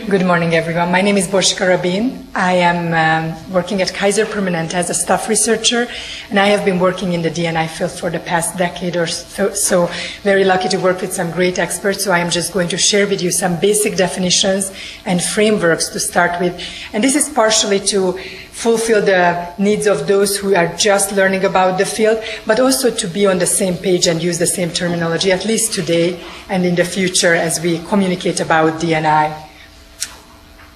Good morning, everyone. My name is Borshka Rabin. I am working at Kaiser Permanente as a staff researcher, and I have been working in the D&I field for the past decade or so. Very lucky to work with some great experts, so I am just going to share with you some basic definitions and frameworks to start with. And this is partially to fulfill the needs of those who are just learning about the field, but also to be on the same page and use the same terminology, at least today and in the future as we communicate about D&I.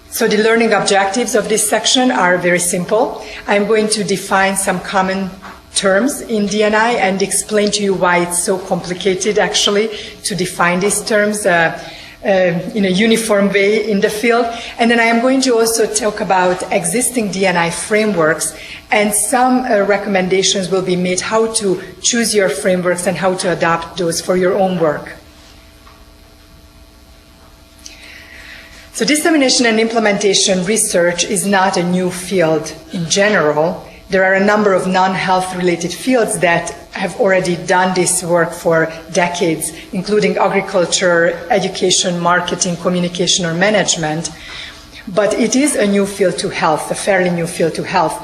So the learning objectives of this section are very simple. I'm going to define some common terms in D&I and explain to you why it's so complicated actually to define these terms in a uniform way in the field. And then I am going to also talk about existing D&I frameworks, and some recommendations will be made how to choose your frameworks and how to adapt those for your own work. So dissemination and implementation research is not a new field in general. There are a number of non-health related fields that have already done this work for decades, including agriculture, education, marketing, communication, or management. But it is a new field to health, a fairly new field to health.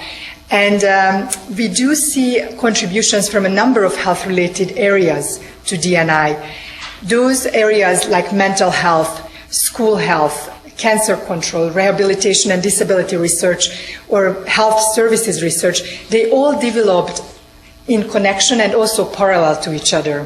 And we do see contributions from a number of health-related areas to D&I. Those areas like mental health, school health, cancer control, rehabilitation and disability research, or health services research, they all developed in connection and also parallel to each other.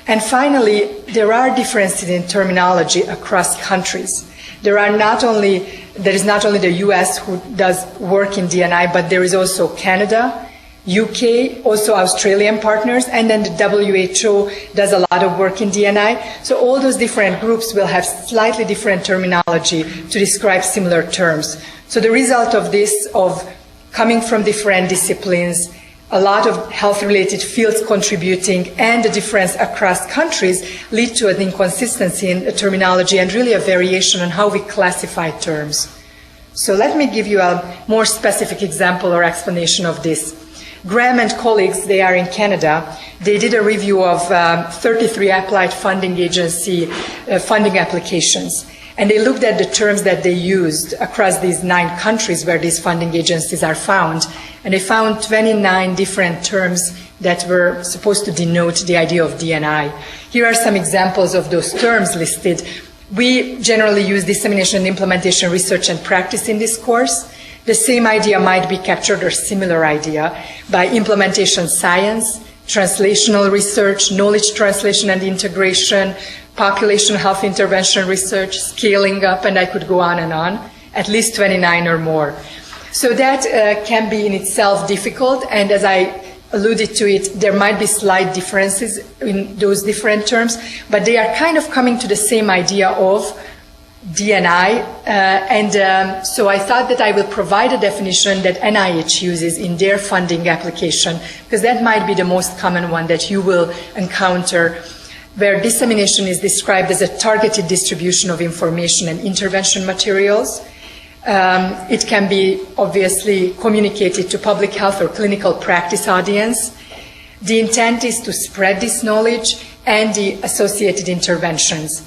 And finally, there are differences in terminology across countries. There is not only the US who does work in D&I, but there is also Canada, UK, also Australian partners, and then the WHO does a lot of work in D&I. So all those different groups will have slightly different terminology to describe similar terms. So the result of this, of coming from different disciplines, a lot of health-related fields contributing, and the difference across countries lead to an inconsistency in the terminology and really a variation on how we classify terms. So let me give you a more specific example or explanation of this. Graham and colleagues, they are in Canada. They did a review of 33 applied funding agency funding applications. And they looked at the terms that they used across these 9 countries where these funding agencies are found. And they found 29 different terms that were supposed to denote the idea of D&I. Here are some examples of those terms listed. We generally use dissemination and implementation research and practice in this course. The same idea might be captured, or similar idea, by implementation science, translational research, knowledge translation and integration, population health intervention research, scaling up, and I could go on and on, at least 29 or more. So that can be in itself difficult, and as I alluded to it, there might be slight differences in those different terms, but they are kind of coming to the same idea of D&I, so I thought that I will provide a definition that NIH uses in their funding application, because that might be the most common one that you will encounter, where dissemination is described as a targeted distribution of information and intervention materials. It can be obviously communicated to public health or clinical practice audience. The intent is to spread this knowledge and the associated interventions.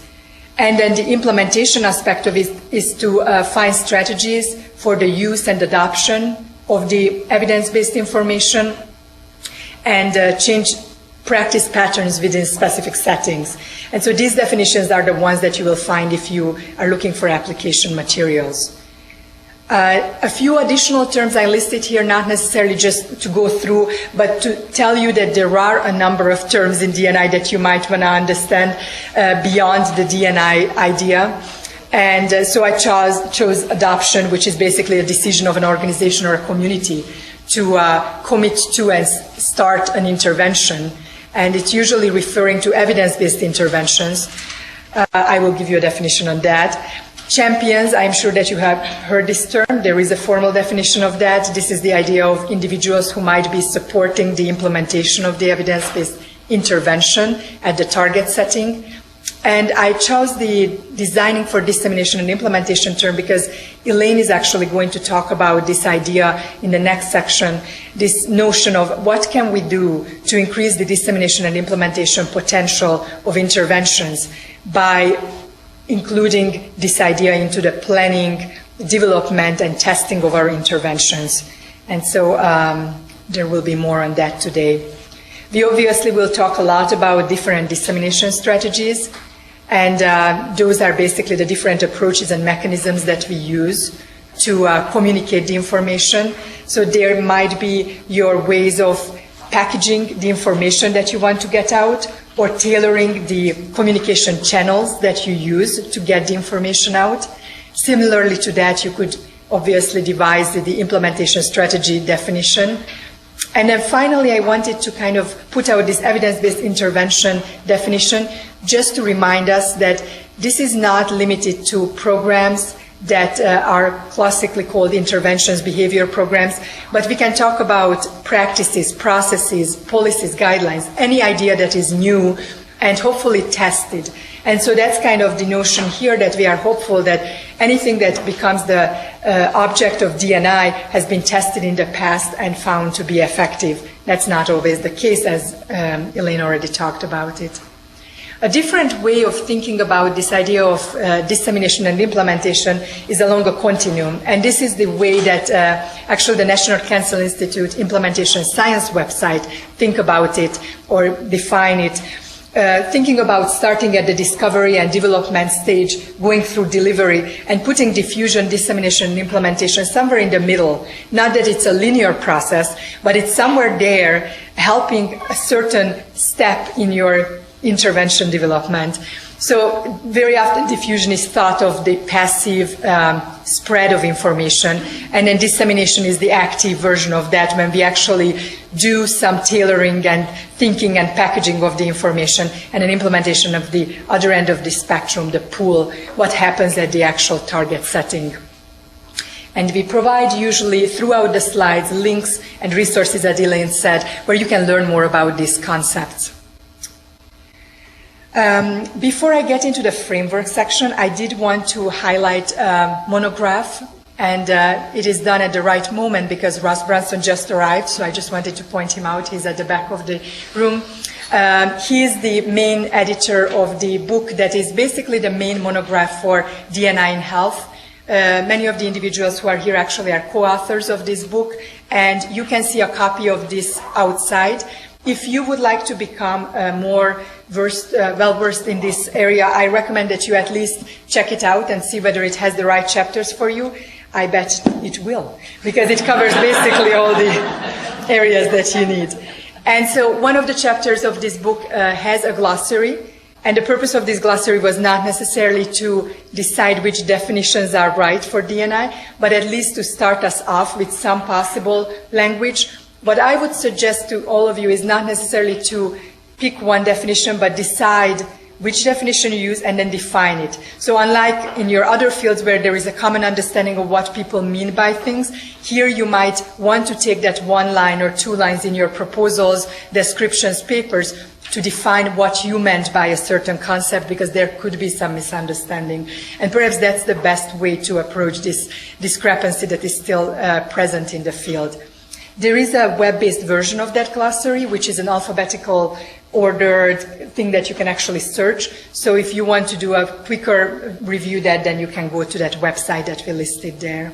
And then the implementation aspect of it is to find strategies for the use and adoption of the evidence-based information and change practice patterns within specific settings. And so these definitions are the ones that you will find if you are looking for application materials. A few additional terms I listed here, not necessarily just to go through, but to tell you that there are a number of terms in D&I that you might want to understand beyond the D&I idea. And so I chose adoption, which is basically a decision of an organization or a community to commit to and start an intervention. And it's usually referring to evidence-based interventions. I will give you a definition on that. Champions, I'm sure that you have heard this term. There is a formal definition of that. This is the idea of individuals who might be supporting the implementation of the evidence-based intervention at the target setting. And I chose the designing for dissemination and implementation term because Elaine is actually going to talk about this idea in the next section, this notion of what can we do to increase the dissemination and implementation potential of interventions by including this idea into the planning, development, and testing of our interventions. And so there will be more on that today. We obviously will talk a lot about different dissemination strategies, and those are basically the different approaches and mechanisms that we use to communicate the information. So there might be your ways of packaging the information that you want to get out, or tailoring the communication channels that you use to get the information out. Similarly to that, you could obviously devise the implementation strategy definition. And then finally, I wanted to kind of put out this evidence-based intervention definition just to remind us that this is not limited to programs that are classically called interventions, behavior programs, but we can talk about practices, processes, policies, guidelines, any idea that is new and hopefully tested. And so that's kind of the notion here, that we are hopeful that anything that becomes the object of D&I has been tested in the past and found to be effective. That's not always the case, as Elaine already talked about it. A different way of thinking about this idea of dissemination and implementation is along a continuum. And this is the way that actually the National Cancer Institute Implementation Science website think about it or define it. Thinking about starting at the discovery and development stage, going through delivery, and putting diffusion, dissemination, and implementation somewhere in the middle. Not that it's a linear process, but it's somewhere there helping a certain step in your intervention development. So very often diffusion is thought of the passive spread of information, and then dissemination is the active version of that, when we actually do some tailoring and thinking and packaging of the information, and an implementation of the other end of the spectrum, the pool, what happens at the actual target setting. And we provide usually throughout the slides links and resources, as Elaine said, where you can learn more about these concepts. Before I get into the framework section, I did want to highlight a monograph, and it is done at the right moment because Ross Brunson just arrived, so I just wanted to point him out. He's at the back of the room. He is the main editor of the book that is basically the main monograph for D&I in health. Many of the individuals who are here actually are co-authors of this book, and you can see a copy of this outside. If you would like to become more well-versed in this area, I recommend that you at least check it out and see whether it has the right chapters for you. I bet it will, because it covers basically all the areas that you need. And so one of the chapters of this book has a glossary, and the purpose of this glossary was not necessarily to decide which definitions are right for D&I, but at least to start us off with some possible language. What I would suggest to all of you is not necessarily to pick one definition, but decide which definition you use and then define it. So unlike in your other fields where there is a common understanding of what people mean by things, here you might want to take that one line or two lines in your proposals, descriptions, papers, to define what you meant by a certain concept, because there could be some misunderstanding. And perhaps that's the best way to approach this discrepancy that is still present in the field. There is a web-based version of that glossary, which is an alphabetical ordered thing that you can actually search. So if you want to do a quicker review of that, then you can go to that website that we listed there.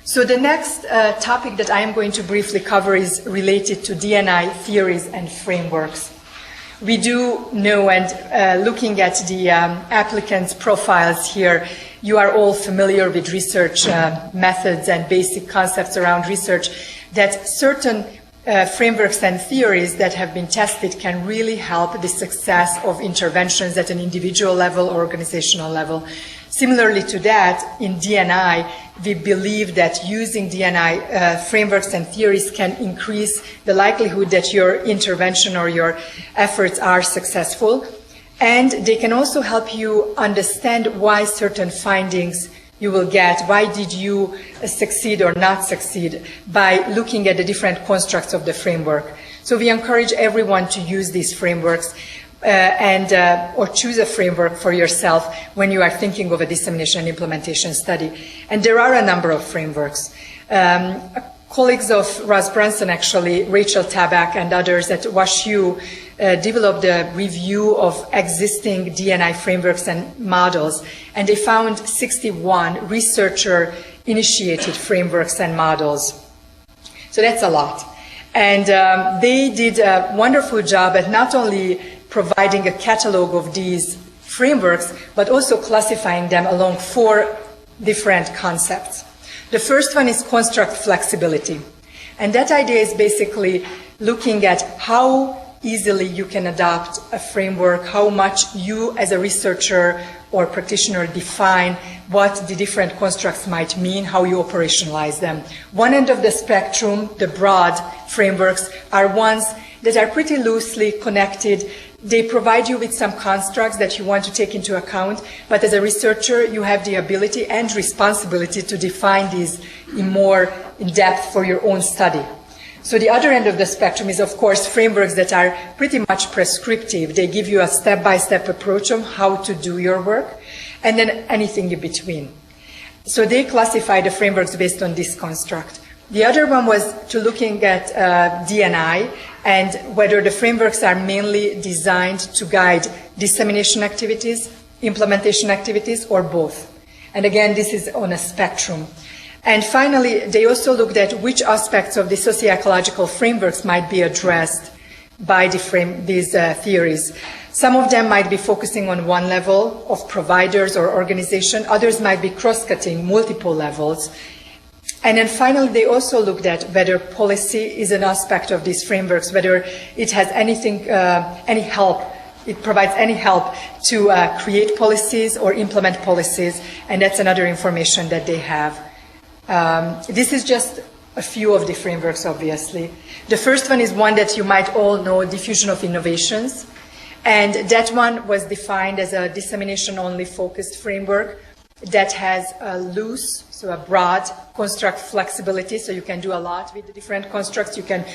So the next topic that I am going to briefly cover is related to D&I theories and frameworks. We do know, and looking at the applicants' profiles here, you are all familiar with research methods and basic concepts around research, that certain frameworks and theories that have been tested can really help the success of interventions at an individual level or organizational level. Similarly to that, in D&I, we believe that using D&I frameworks and theories can increase the likelihood that your intervention or your efforts are successful. And they can also help you understand why certain findings you will get. Why did you succeed or not succeed by looking at the different constructs of the framework? So we encourage everyone to use these frameworks or choose a framework for yourself when you are thinking of a dissemination and implementation study. And there are a number of frameworks. A colleagues of Russ Brunson, actually, Rachel Tabak and others at WashU, developed a review of existing D&I frameworks and models, and they found 61 researcher-initiated frameworks and models. So that's a lot. And they did a wonderful job at not only providing a catalog of these frameworks, but also classifying them along 4 different concepts. The first one is construct flexibility. And that idea is basically looking at how easily you can adopt a framework, how much you as a researcher or practitioner define what the different constructs might mean, how you operationalize them. One end of the spectrum, the broad frameworks, are ones that are pretty loosely connected. They provide you with some constructs that you want to take into account, but as a researcher, you have the ability and responsibility to define these more in depth for your own study. So the other end of the spectrum is, of course, frameworks that are pretty much prescriptive. They give you a step-by-step approach on how to do your work, and then anything in between. So they classify the frameworks based on this construct. The other one was to looking at D&I and whether the frameworks are mainly designed to guide dissemination activities, implementation activities, or both. And again, this is on a spectrum. And finally, they also looked at which aspects of the socio-ecological frameworks might be addressed by these theories. Some of them might be focusing on one level of providers or organization. Others might be cross-cutting multiple levels. And then finally, they also looked at whether policy is an aspect of these frameworks, whether it has any help, it provides any help to create policies or implement policies, and that's another information that they have. This is just a few of the frameworks, obviously. The first one is one that you might all know, Diffusion of Innovations, and that one was defined as a dissemination-only focused framework that has a loose, so a broad construct flexibility, so you can do a lot with the different constructs. You can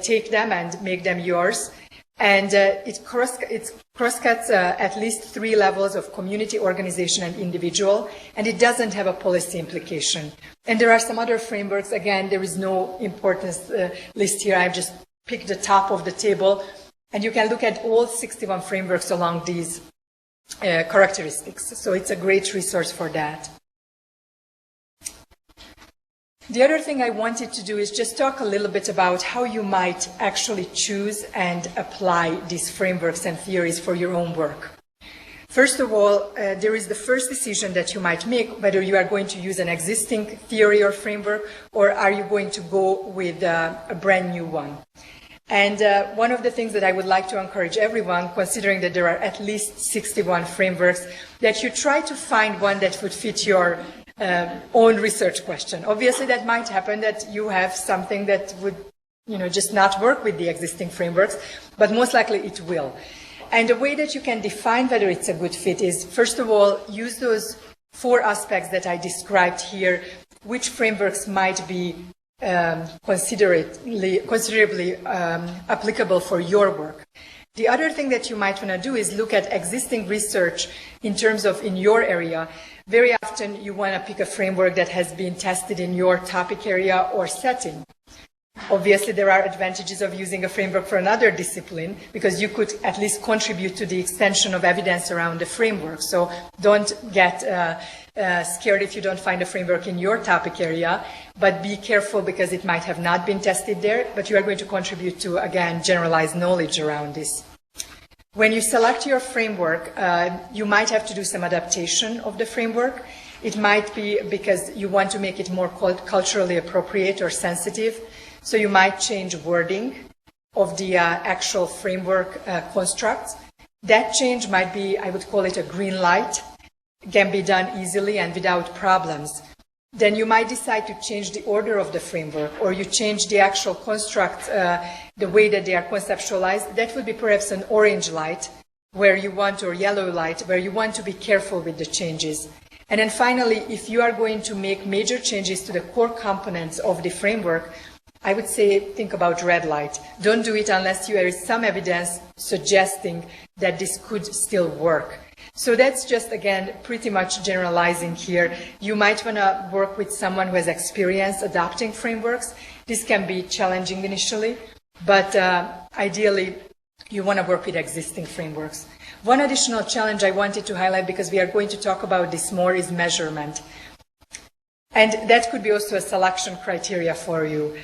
take them and make them yours. And it crosscuts at least 3 levels of community, organization, and individual, and it doesn't have a policy implication. And there are some other frameworks. Again, there is no importance list here. I've just picked the top of the table, and you can look at all 61 frameworks along these characteristics. So it's a great resource for that. The other thing I wanted to do is just talk a little bit about how you might actually choose and apply these frameworks and theories for your own work. First of all, there is the first decision that you might make, whether you are going to use an existing theory or framework, or are you going to go with a brand new one. And one of the things that I would like to encourage everyone, considering that there are at least 61 frameworks, that you try to find one that would fit your own research question. Obviously, that might happen that you have something that would, just not work with the existing frameworks, but most likely it will. And the way that you can define whether it's a good fit is, first of all, use those 4 aspects that I described here, which frameworks might be considerably applicable for your work. The other thing that you might want to do is look at existing research in terms of in your area. Very often you want to pick a framework that has been tested in your topic area or setting. Obviously, there are advantages of using a framework for another discipline because you could at least contribute to the extension of evidence around the framework. So don't get scared if you don't find a framework in your topic area, but be careful because it might have not been tested there, but you are going to contribute to, again, generalized knowledge around this. When you select your framework, you might have to do some adaptation of the framework. It might be because you want to make it more culturally appropriate or sensitive. So you might change wording of the actual framework constructs. That change might be, I would call it a green light. It can be done easily and without problems. Then you might decide to change the order of the framework, or you change the actual construct, the way that they are conceptualized. That would be perhaps an orange light where you want, or yellow light, where you want to be careful with the changes. And then finally, if you are going to make major changes to the core components of the framework, I would say think about red light. Don't do it unless there is some evidence suggesting that this could still work. So that's just, again, pretty much generalizing here. You might want to work with someone who has experience adopting frameworks. This can be challenging initially, but ideally, you want to work with existing frameworks. One additional challenge I wanted to highlight, because we are going to talk about this more, is measurement. And that could be also a selection criteria for you.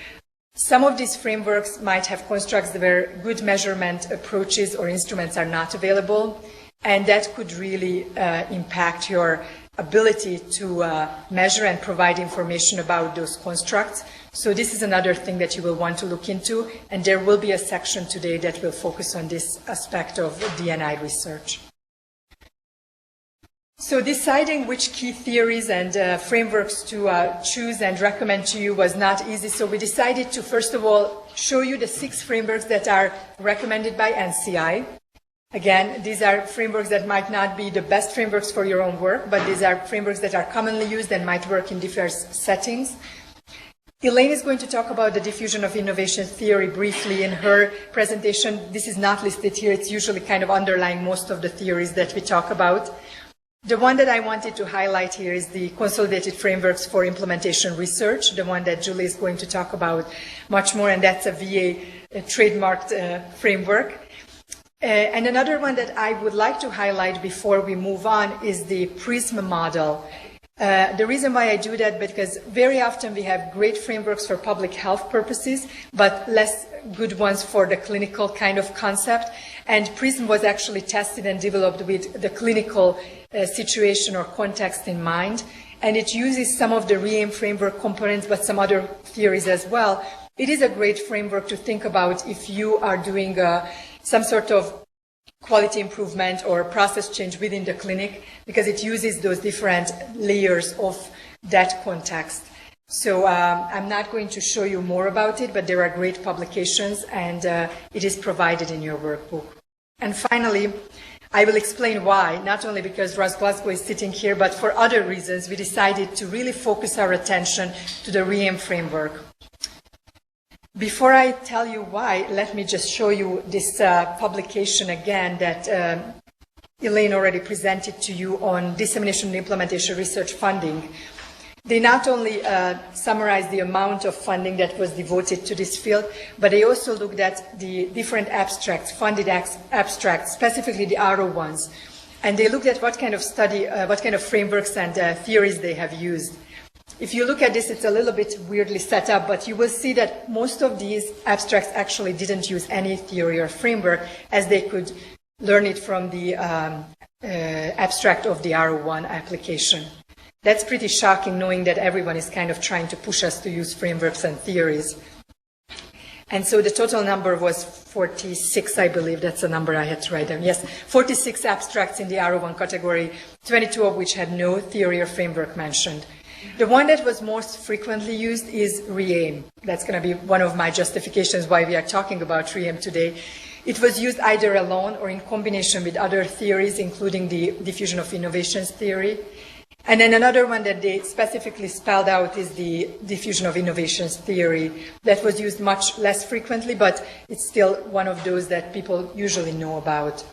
Some of these frameworks might have constructs where good measurement approaches or instruments are not available, and that could really impact your ability to measure and provide information about those constructs. So this is another thing that you will want to look into, and there will be a section today that will focus on this aspect of DNI research. So deciding which key theories and frameworks to choose and recommend to you was not easy. So we decided to, first of all, show you the 6 frameworks that are recommended by NCI. Again, these are frameworks that might not be the best frameworks for your own work, but these are frameworks that are commonly used and might work in different settings. Elaine is going to talk about the diffusion of innovation theory briefly in her presentation. This is not listed here. It's usually kind of underlying most of the theories that we talk about. The one that I wanted to highlight here is the consolidated frameworks for implementation research, the one that Julie is going to talk about much more, and that's a VA trademarked framework. And another one that I would like to highlight before we move on is the Prisma Model. The reason why I do that, because very often we have great frameworks for public health purposes, but less good ones for the clinical kind of concept. And Prism was actually tested and developed with the clinical situation or context in mind. And it uses some of the Ream Framework components, but some other theories as well. It is a great framework to think about if you are doing some sort of quality improvement or process change within the clinic, because it uses those different layers of that context. So I'm not going to show you more about it, but there are great publications, and it is provided in your workbook. And finally, I will explain why, not only because Ross Glasgow is sitting here, but for other reasons, we decided to really focus our attention to the Ream Framework. Before I tell you why, let me just show you this publication again that Elaine already presented to you on dissemination and implementation research funding. They not only summarized the amount of funding that was devoted to this field, but they also looked at the different abstracts, funded abstracts, specifically the RO ones. And they looked at what kind of study, what kind of frameworks and theories they have used. If you look at this, it's a little bit weirdly set up, but you will see that most of these abstracts actually didn't use any theory or framework, as they could learn it from the abstract of the RO1 application. That's pretty shocking, knowing that everyone is kind of trying to push us to use frameworks and theories. And so the total number was 46, I believe. That's the number I had to write down. Yes, 46 abstracts in the RO1 category, 22 of which had no theory or framework mentioned. The one that was most frequently used is Ream. That's going to be one of my justifications why we are talking about Ream today. It was used either alone or in combination with other theories, including the diffusion of innovations theory. And then another one that they specifically spelled out is the diffusion of innovations theory. That was used much less frequently, but it's still one of those that people usually know about.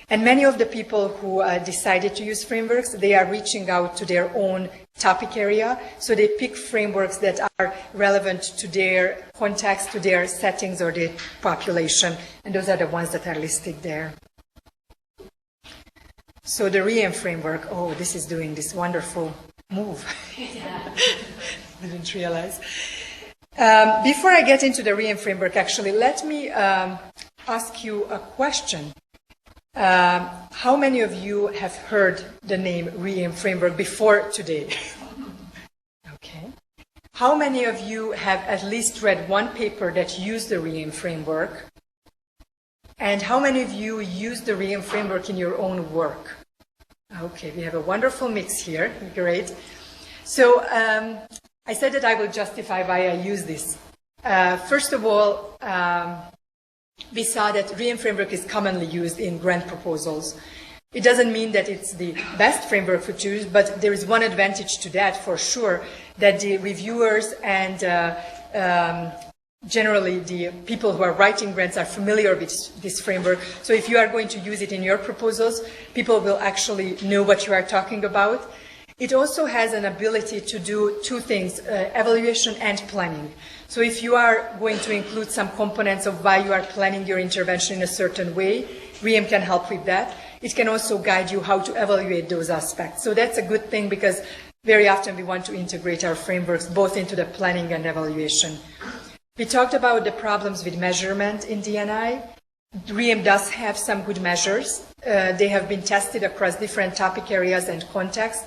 And many of the people who decided to use frameworks, they are reaching out to their own topic area. So they pick frameworks that are relevant to their context, to their settings or their population. And those are the ones that are listed there. So the Ream framework, oh, this is doing this wonderful move. Didn't realize. Before I get into the Ream framework, actually, let me ask you a question. How many of you have heard the name Ream Framework before today? Okay. How many of you have at least read one paper that used the Ream Framework? And how many of you use the Ream Framework in your own work? Okay, we have a wonderful mix here. Great. So I said that I will justify why I use this. First of all, we saw that Ream Framework is commonly used in grant proposals. It doesn't mean that it's the best framework to choose, but there is one advantage to that for sure, that the reviewers and generally the people who are writing grants are familiar with this framework. So if you are going to use it in your proposals, people will actually know what you are talking about. It also has an ability to do two things, evaluation and planning. So if you are going to include some components of why you are planning your intervention in a certain way, Ream can help with that. It can also guide you how to evaluate those aspects. So that's a good thing because very often we want to integrate our frameworks both into the planning and evaluation. We talked about the problems with measurement in D&I. Ream does have some good measures. They have been tested across different topic areas and contexts.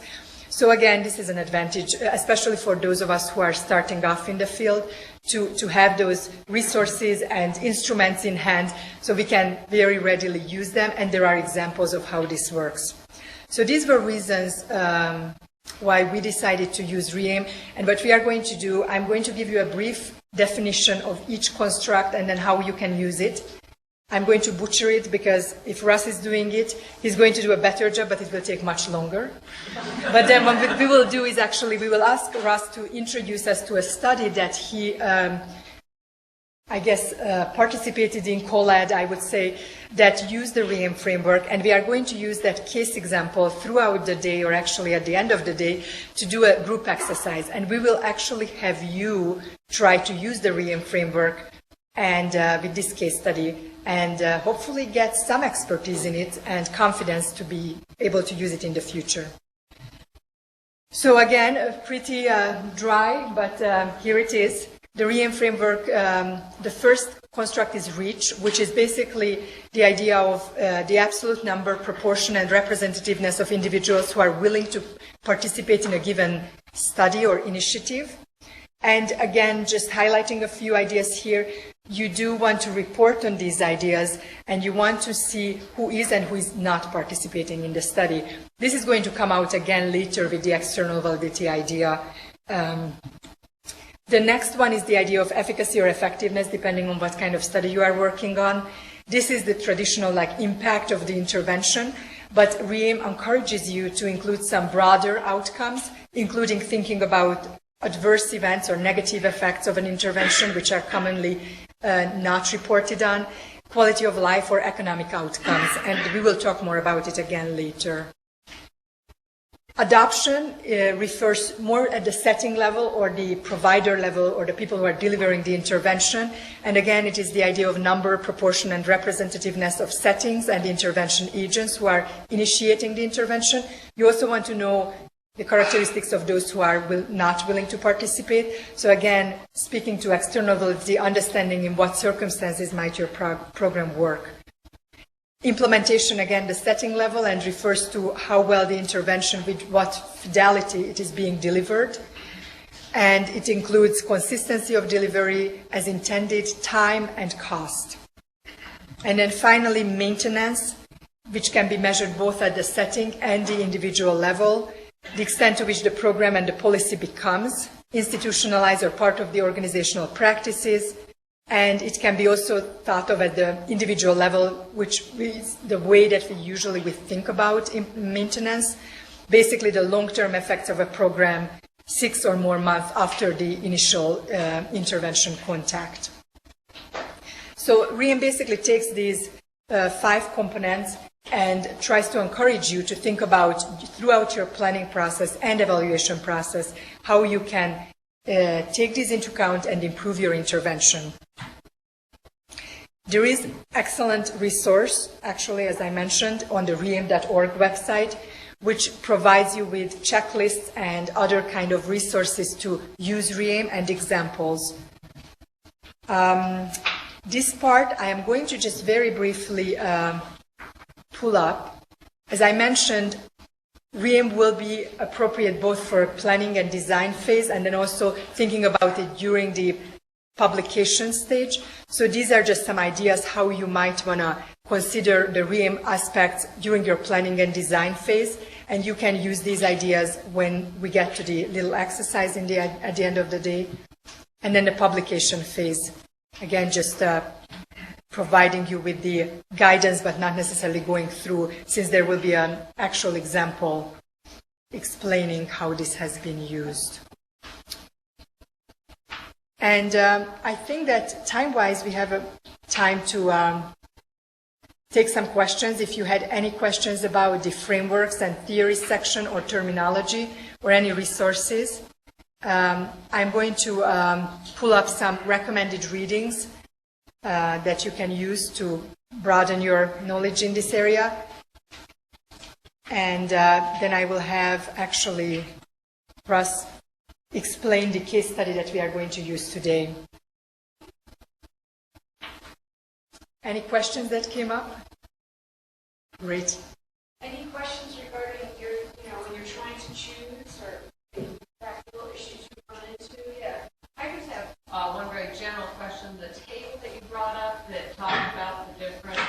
So again, this is an advantage, especially for those of us who are starting off in the field, to have those resources and instruments in hand so we can very readily use them, and there are examples of how this works. So these were reasons why we decided to use Ream, and what we are going to do, I'm going to give you a brief definition of each construct and then how you can use it. I'm going to butcher it because if Russ is doing it, he's going to do a better job, but it will take much longer. But then what we will do is actually we will ask Russ to introduce us to a study that he, participated in COLAD, I would say, that used the Ream framework, and we are going to use that case example throughout the day, or actually at the end of the day, to do a group exercise. And we will actually have you try to use the Ream framework and with this case study, and hopefully get some expertise in it and confidence to be able to use it in the future. So again, pretty dry, but here it is. The Ream framework, the first construct is REACH, which is basically the idea of the absolute number, proportion, and representativeness of individuals who are willing to participate in a given study or initiative. And again, just highlighting a few ideas here, you do want to report on these ideas, and you want to see who is and who is not participating in the study. This is going to come out again later with the external validity idea. The next one is the idea of efficacy or effectiveness, depending on what kind of study you are working on. This is the traditional impact of the intervention, but Ream encourages you to include some broader outcomes, including thinking about adverse events or negative effects of an intervention, which are commonly not reported on, quality of life or economic outcomes, and we will talk more about it again later. Adoption refers more at the setting level or the provider level or the people who are delivering the intervention, and again it is the idea of number, proportion, and representativeness of settings and intervention agents who are initiating the intervention. You also want to know the characteristics of those who are not willing to participate. So again, speaking to external validity, understanding in what circumstances might your program work. Implementation, again, the setting level, and refers to how well the intervention, with what fidelity it is being delivered. And it includes consistency of delivery as intended, time, and cost. And then finally, maintenance, which can be measured both at the setting and the individual level, the extent to which the program and the policy becomes institutionalized or part of the organizational practices, and it can be also thought of at the individual level, which is the way that we think about maintenance, basically the long-term effects of a program 6 or more months after the initial intervention contact. So Ream basically takes these 5 components and tries to encourage you to think about, throughout your planning process and evaluation process, how you can take these into account and improve your intervention. There is excellent resource, actually, as I mentioned, on the ream.org website, which provides you with checklists and other kind of resources to use Ream and examples. This part I am going to just very briefly pull up. As I mentioned, Ream will be appropriate both for planning and design phase, and then also thinking about it during the publication stage. So these are just some ideas how you might want to consider the Ream aspects during your planning and design phase, and you can use these ideas when we get to the little exercise at the end of the day. And then the publication phase, again, just providing you with the guidance, but not necessarily going through, since there will be an actual example explaining how this has been used. And I think that time-wise, we have a time to take some questions. If you had any questions about the frameworks and theory section or terminology or any resources, I'm going to pull up some recommended readings that you can use to broaden your knowledge in this area. And then I will have actually Russ explain the case study that we are going to use today. Any questions that came up? Great. Any questions regarding your, when you're trying to choose or practical issues you run into? Yeah. I just have one very general question. The table that you brought up that talked about the different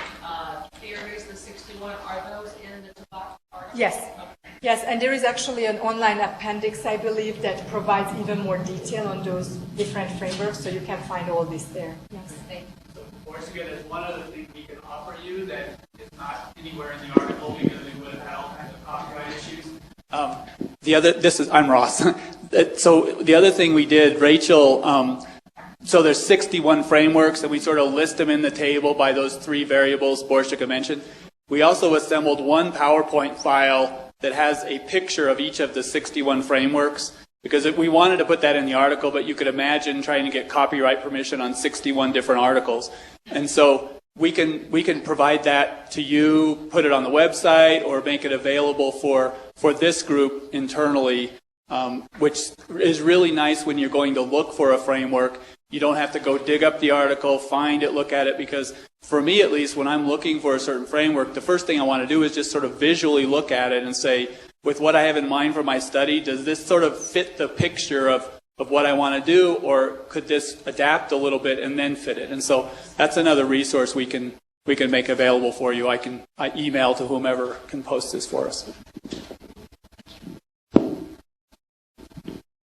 theories, the 61, are those in the Tabak article? Yes. Okay. Yes, and there is actually an online appendix, I believe, that provides even more detail on those different frameworks, so you can find all this there. Yes. Thank you. So, Corsica, there's one other thing we can offer you that is not anywhere in the article because it would have had all kinds of copyright issues. I'm Ross. So the other thing we did, Rachel, so there's 61 frameworks, and we sort of list them in the table by those 3 variables Borshika mentioned. We also assembled one PowerPoint file that has a picture of each of the 61 frameworks, because we wanted to put that in the article, but you could imagine trying to get copyright permission on 61 different articles. And so we can provide that to you, put it on the website, or make it available for this group internally, which is really nice when you're going to look for a framework. You don't have to go dig up the article, find it, look at it, because for me at least, when I'm looking for a certain framework, the first thing I want to do is just sort of visually look at it and say, with what I have in mind for my study, does this sort of fit the picture of what I want to do, or could this adapt a little bit and then fit it? And so that's another resource we can make available for you. I email to whomever can post this for us.